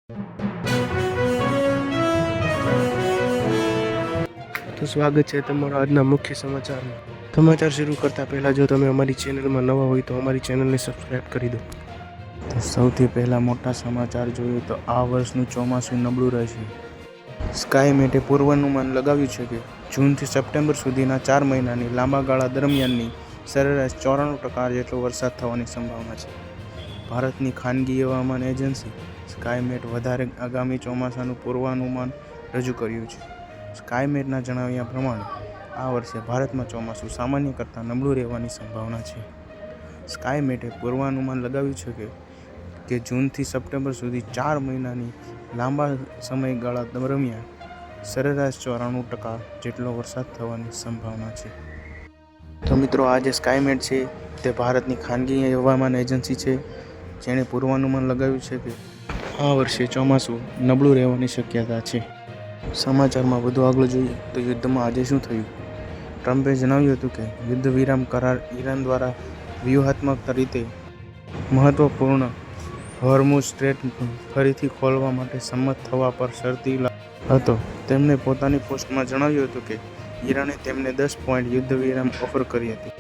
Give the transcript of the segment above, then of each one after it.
તો સ્વાગત છે તમારા આજના મુખ્ય સમાચારમાં. સમાચાર શરૂ કરતા પહેલા જો તમે અમારી ચેનલમાં નવા હોય તો અમારી ચેનલને સબસ્ક્રાઇબ કરી દો. તો સૌથી પહેલા મોટા સમાચાર જોઈએ તો આ વર્ષનું ચોમાસું નબળું રહેશે. સ્કાયમેટે પૂર્વાનુમાન લગાવ્યું છે કે જૂનથી સપ્ટેમ્બર સુધીના 4 મહિનાની લાંબા ગાળા દરમિયાનની સરેરાશ 94% જેટલો વરસાદ થવાની સંભાવના છે. ભારતની ખાનગી હવામાન એજન્સી સ્કાયમેટ વધારે આગામી ચોમાસાનું પૂર્વાનુમાન રજૂ કર્યું છે. સ્કાયમેટના જણાવ્યા પ્રમાણે આ વર્ષે ભારતમાં ચોમાસું સામાન્ય કરતાં નબળું રહેવાની સંભાવના છે. સ્કાયમેટે પૂર્વાનુમાન લગાવ્યું છે કે જૂનથી સપ્ટેમ્બર સુધી 4 મહિનાની લાંબા સમયગાળા દરમિયાન સરેરાશ 94% જેટલો વરસાદ થવાની સંભાવના છે. તો મિત્રો, આ જે સ્કાયમેટ છે તે ભારતની ખાનગી હવામાન એજન્સી છે, જેણે પૂર્વાનુમાન લગાવ્યું છે કે આ વર્ષે ચોમાસું નબળું રહેવાની શક્યતા છે. સમાચારમાં વધુ આગળ જોઈએ તો યુદ્ધમાં આજે શું થયું. ટ્રમ્પે જણાવ્યું હતું કે યુદ્ધ વિરામ કરાર ઈરાન દ્વારા વ્યૂહાત્મક રીતે મહત્વપૂર્ણ હોર્મુઝ સ્ટ્રેટ ફરીથી ખોલવા માટે સંમત થવા પર શરતી હતો. તેમણે પોતાની પોસ્ટમાં જણાવ્યું હતું કે ઈરાને તેમને 10 પોઈન્ટ યુદ્ધ વિરામ ઓફર કરી હતી.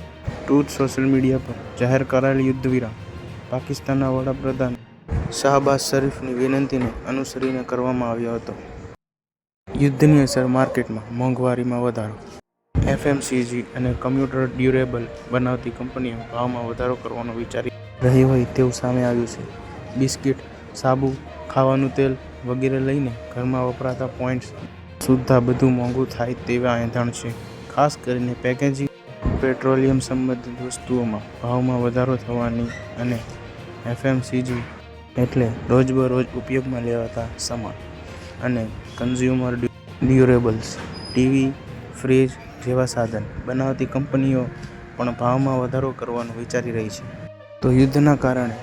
ટ્રુથ સોશિયલ મીડિયા પર જાહેર કરાયેલ યુદ્ધ વિરામ પાકિસ્તાનના વડાપ્રધાન શાહબાઝ શરીફની વિનંતીને અનુસરીને કરવામાં આવ્યો હતો. યુદ્ધની અસર માર્કેટમાં મોંઘવારીમાં વધારો. એફએમસીજી અને કમ્પ્યુટર ડ્યુરેબલ બનાવતી કંપનીઓ ભાવમાં વધારો કરવાનો વિચારી રહી હોય તેવું સામે આવ્યું છે. બિસ્કિટ, સાબુ, ખાવાનું તેલ વગેરે લઈને ઘરમાં વપરાતા પોઈન્ટ્સ સુદ્ધા બધું મોંઘું થાય તેવા એંધાણ છે. ખાસ કરીને પેકેજિંગ, પેટ્રોલિયમ સંબંધિત વસ્તુઓમાં ભાવમાં વધારો થવાની અને એફએમસીજી એટલે રોજબરોજ ઉપયોગમાં લેવાતા સામાન અને કન્ઝ્યુમર ડ્યુરેબલ્સ, ટીવી, ફ્રીજ જેવા સાધન બનાવતી કંપનીઓ પણ ભાવમાં વધારો કરવાનું વિચારી રહી છે. તો યુદ્ધના કારણે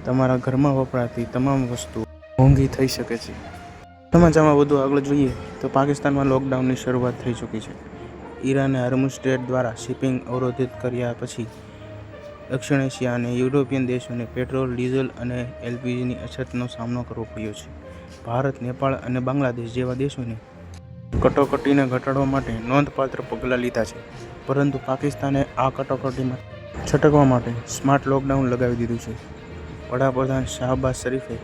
તમારા ઘરમાં વપરાતી તમામ વસ્તુઓ મોંઘી થઈ શકે છે. સમાચારમાં વધુ આગળ જોઈએ તો પાકિસ્તાનમાં લોકડાઉનની શરૂઆત થઈ ચૂકી છે. ઈરાને હોર્મુઝ સ્ટ્રેટ દ્વારા શિપિંગ અવરોધિત કર્યા પછી દક્ષિણ એશિયા અને યુરોપિયન દેશોને પેટ્રોલ, ડીઝલ અને એલપીજીની અછતનો સામનો કરવો પડ્યો છે. ભારત, નેપાળ અને બાંગ્લાદેશ જેવા દેશોને કટોકટીને ઘટાડવા માટે નોંધપાત્ર પગલાં લીધા છે, પરંતુ પાકિસ્તાને આ કટોકટીમાં છટકવા માટે સ્માર્ટ લોકડાઉન લગાવી દીધું છે. વડાપ્રધાન શાહબાઝ શરીફે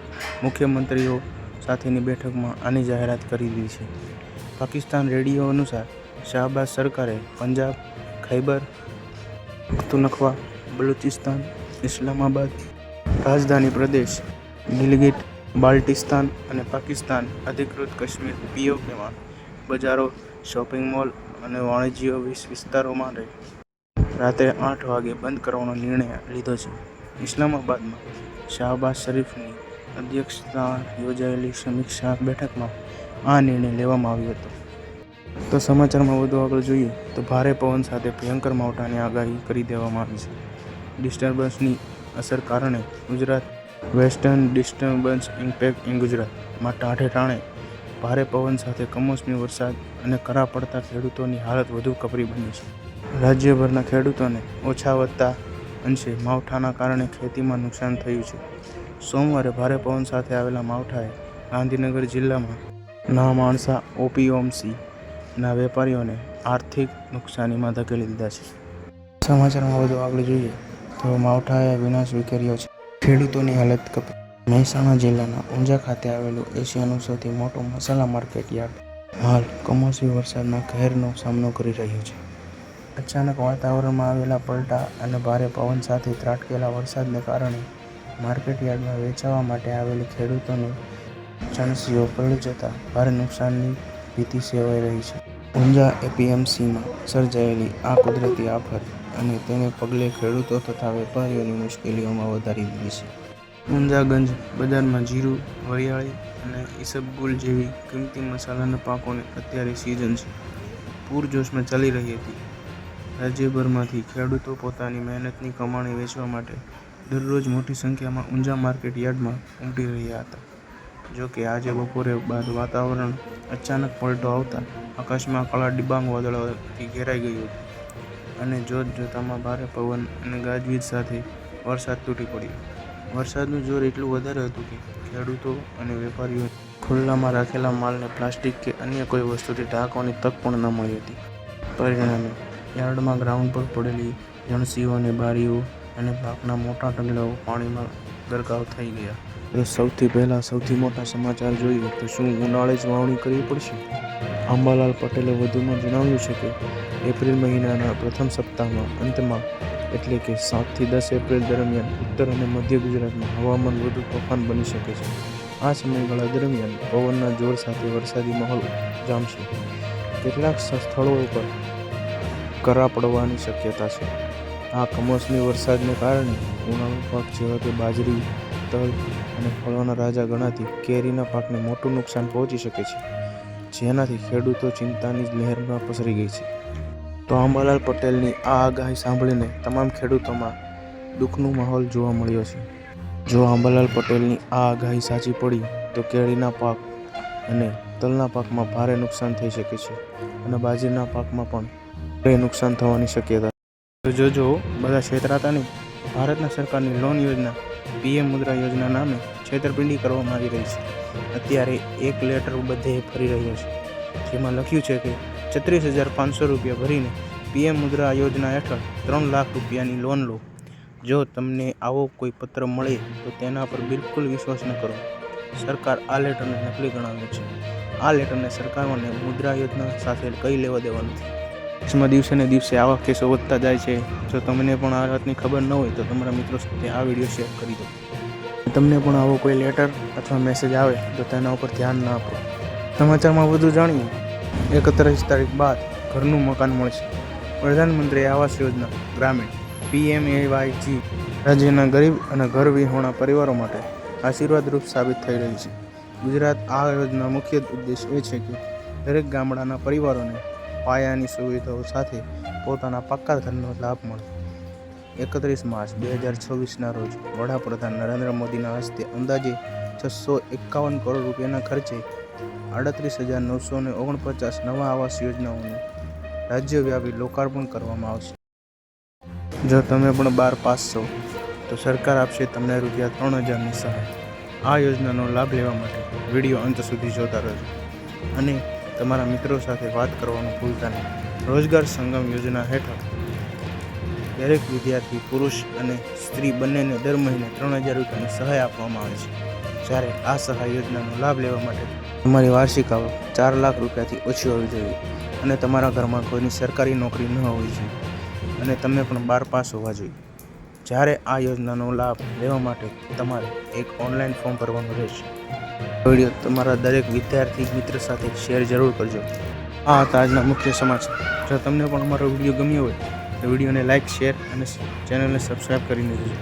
મુખ્યમંત્રીઓ સાથેની બેઠકમાં આની જાહેરાત કરી દીધી છે. પાકિસ્તાન રેડિયો અનુસાર શાહબાઝ સરકારે પંજાબ, ખૈબર પખ્તુનખ્વા, બલુચિસ્તાન, ઇસ્લામાબાદ, રાજધાની પ્રદેશ, ગિલગિટ બાલ્ટિસ્તાન અને પાકિસ્તાન અધિકૃત કાશ્મીર પીઓકેમાં બજારો, શોપિંગ મોલ અને વાણિજ્ય વિસ્તારો માટે રાત્રે 8 વાગે બંધ કરવાનો નિર્ણય લીધો છે. ઇસ્લામાબાદમાં શાહબાઝ શરીફની અધ્યક્ષતામાં યોજાયેલી સમીક્ષા બેઠકમાં આ નિર્ણય લેવામાં આવ્યો હતો. તો સમાચારમાં વધુ આગળ જોઈએ તો ભારે પવન સાથે ભયંકર માવઠાની આગાહી કરી દેવામાં આવી છે. ડિસ્ટર્બન્સની અસર કારણે Gujarat western disturbance impact in Gujarat માં ટાઢે-ટાણે ભારે પવન સાથે કમોસમી વરસાદ અને કરા પડતા ખેડૂતોની હાલત વધુ કપરી બની છે. રાજ્યભરના ખેડૂતોને ઓછા વત્તા અંશે માવઠાના કારણે ખેતીમાં નુકસાન થયું છે. સોમવારે ભારે પવન સાથે આવેલા માવઠાએ ગાંધીનગર જિલ્લામાં ના માણસા ઓપીએમસી ના વેપારીઓને આર્થિક નુકસાનીમાં ધકેલી દીધા છે. સમાચારમાં વધુ આગળ જોઈએ તો માવઠાએ વિનાશ વિખેર્યો છે. ખેડૂતોની હાલત કપરી. મહેસાણા જિલ્લાના ઊંઝા ખાતે આવેલું એશિયાનું સૌથી મોટું મસાલા માર્કેટ યાર્ડ હાલ કમોસમી વરસાદના કહેરનો સામનો કરી રહ્યું છે. અચાનક વાતાવરણમાં આવેલા પલટા અને ભારે પવન સાથે ત્રાટકેલા વરસાદને કારણે માર્કેટ યાર્ડમાં વેચાવા માટે આવેલી ખેડૂતોની ચણસીઓ પલળી જતા ભારે નુકસાનની ભીતિ સેવાઈ રહી છે. ઊંઝા એપીએમસીમાં સર્જાયેલી આ કુદરતી આફત અને તેને પગલે ખેડૂતો તથા વેપારીઓની મુશ્કેલીઓમાં વધારી દીધી છે. ઊંઝાગંજ બજારમાં જીરું, વરિયાળી અને ઈસબગુલ જેવી કિંમતી મસાલાના પાકોની અત્યારે સિઝન છે. પૂરજોશમાં ચાલી રહી હતી. રાજ્યભરમાંથી ખેડૂતો પોતાની મહેનતની કમાણી વેચવા માટે દરરોજ મોટી સંખ્યામાં ઊંઝા માર્કેટ યાર્ડમાં ઉમટી રહ્યા હતા. જો કે આજે બપોરે બાદ વાતાવરણ અચાનક પલટો આવતા આકાશમાં કાળા ડિબાંગ વાદળોથી ઘેરાઈ ગયું હતું અને જોતજોતામાં ભારે પવન અને ગાજવીજ સાથે વરસાદ તૂટી પડ્યો. વરસાદનું જોર એટલું વધારે હતું કે ખેડૂતો અને વેપારીઓ ખુલ્લામાં રાખેલા માલને પ્લાસ્ટિક કે અન્ય કોઈ વસ્તુથી ઢાંકવાની તક પણ ન મળી હતી. પરિણામે યાર્ડમાં ગ્રાઉન્ડ પર પડેલી જણસીઓ અને બારીઓ અને પાકના મોટા ઢગલાઓ પાણીમાં ગરકાવ થઈ ગયા. તો સૌથી પહેલા સૌથી મોટા સમાચાર જોઈએ તો શું ઉનાળે જ વાવણી કરવી પડશે? અંબાલાલ પટેલે વધુમાં જણાવ્યું છે કે એપ્રિલ મહિનાના પ્રથમ સપ્તાહમાં અંતમાં એટલે કે 7 થી 10 એપ્રિલ દરમિયાન ઉત્તર અને મધ્ય ગુજરાતમાં હવામાન વધુ તોફાન બની શકે છે. આ સમયગાળા દરમિયાન પવનના જોર સાથે વરસાદી માહોલ જામશે. કેટલાક સ્થળો પર કરા પડવાની શક્યતા છે. આ કમોસમી વરસાદને કારણે ઉનાળુ પાક જેવા કે બાજરી, તલ અને ફળોના રાજા ગણાતી કેરીના પાકને મોટું નુકસાન પહોંચી શકે છે, જેનાથી ખેડૂતો ચિંતાની લહેરમાં પસરી ગઈ છે. તો અંબાલાલ પટેલની આ આગાહી સાંભળીને તમામ ખેડૂતોમાં દુઃખનો માહોલ જોવા મળ્યો છે. જો અંબાલાલ પટેલની આ આગાહી સાચી પડી તો કેરીના પાક અને તલના પાકમાં ભારે નુકસાન થઈ શકે છે અને બાજરીના પાકમાં પણ ભારે નુકસાન થવાની શક્યતા. તો જોજો બધા છેતરાતા નહીં. ભારતના સરકારની લોન યોજના PM મુદ્રા યોજના નામે છેતરપિંડી કરવામાં આવી રહી છે. અત્યારે એક લેટર બધે ફરી રહ્યો છે, જેમાં લખ્યું છે કે 36,500 રૂપિયા ભરીને PM મુદ્રા યોજના હેઠળ 3 લાખ રૂપિયાની લોન લો. જો તમને આવો કોઈ પત્ર મળે તો તેના પર બિલકુલ વિશ્વાસ ન કરો. સરકાર આ લેટરને નકલી ગણાવે છે. આ લેટરને સરકારને મુદ્રા યોજના સાથે કંઈ લેવા દેવા નથી. દેશમાં દિવસે ને દિવસે આવા કેસો વધતા જાય છે. જો તમને પણ આ વાતની ખબર ન હોય તો તમારા મિત્રો સાથે આ વિડીયો શેર કરી દો. તમને પણ આવો કોઈ લેટર અથવા મેસેજ આવે તો તેના ઉપર ધ્યાન ના આપો. સમાચારમાં વધુ જાણીએ. 31 તારીખ બાદ ઘરનું મકાન મળશે. પ્રધાનમંત્રી આવાસ યોજના ગ્રામીણ PMAYG રાજ્યના ગરીબ અને ઘર વિહોણા પરિવારો માટે આશીર્વાદરૂપ સાબિત થઈ રહી છે. ગુજરાત આ યોજના મુખ્ય ઉદ્દેશ એ છે કે દરેક ગામડાના પરિવારોને પાયાની સુવિધાઓ સાથે પોતાના પાક્કા ઘરનો લાભ મળે. 31 માર્ચ 2026ના રોજ વડાપ્રધાન નરેન્દ્ર મોદીના હસ્તે અંદાજે 651 કરોડ રૂપિયાના ખર્ચે 38,949 નવા આવાસ યોજનાઓનું રાજ્યવ્યાપી લોકાર્પણ કરવામાં આવશે. જો તમે પણ 12 પાસ છો તો સરકાર આપશે તમને ₹3,000ની સહાય. આ યોજનાનો લાભ લેવા માટે વિડીયો અંત સુધી જોતા રહેજો અને તમારા મિત્રો સાથે વાત કરવાનું ભૂલતા નહીં. રોજગાર સંગમ યોજના હેઠળ દરેક વિદ્યાર્થી પુરુષ અને સ્ત્રી બંનેને દર મહિને 3,000 રૂપિયાની સહાય આપવામાં આવે છે. જ્યારે આ સહાય યોજનાનો લાભ લેવા માટે તમારી વાર્ષિક આવક 4 લાખ રૂપિયાથી ઓછી હોવી જોઈએ અને તમારા ઘરમાં કોઈની સરકારી નોકરી ન હોવી જોઈએ અને તમે પણ 12 પાસ હોવા જોઈએ. જ્યારે આ યોજનાનો લાભ લેવા માટે તમારે એક ઓનલાઈન ફોર્મ ભરવાનું રહેશે. વિડીયો તમારા દરેક વિદ્યાર્થી મિત્ર સાથે શેર જરૂર કરજો. આ હતા આજના મુખ્ય સમાચાર. જો તમને પણ અમારો વિડીયો ગમ્યો હોય તો વિડીયોને લાઇક, શેર અને ચેનલને સબસ્ક્રાઈબ કરીને દેજો.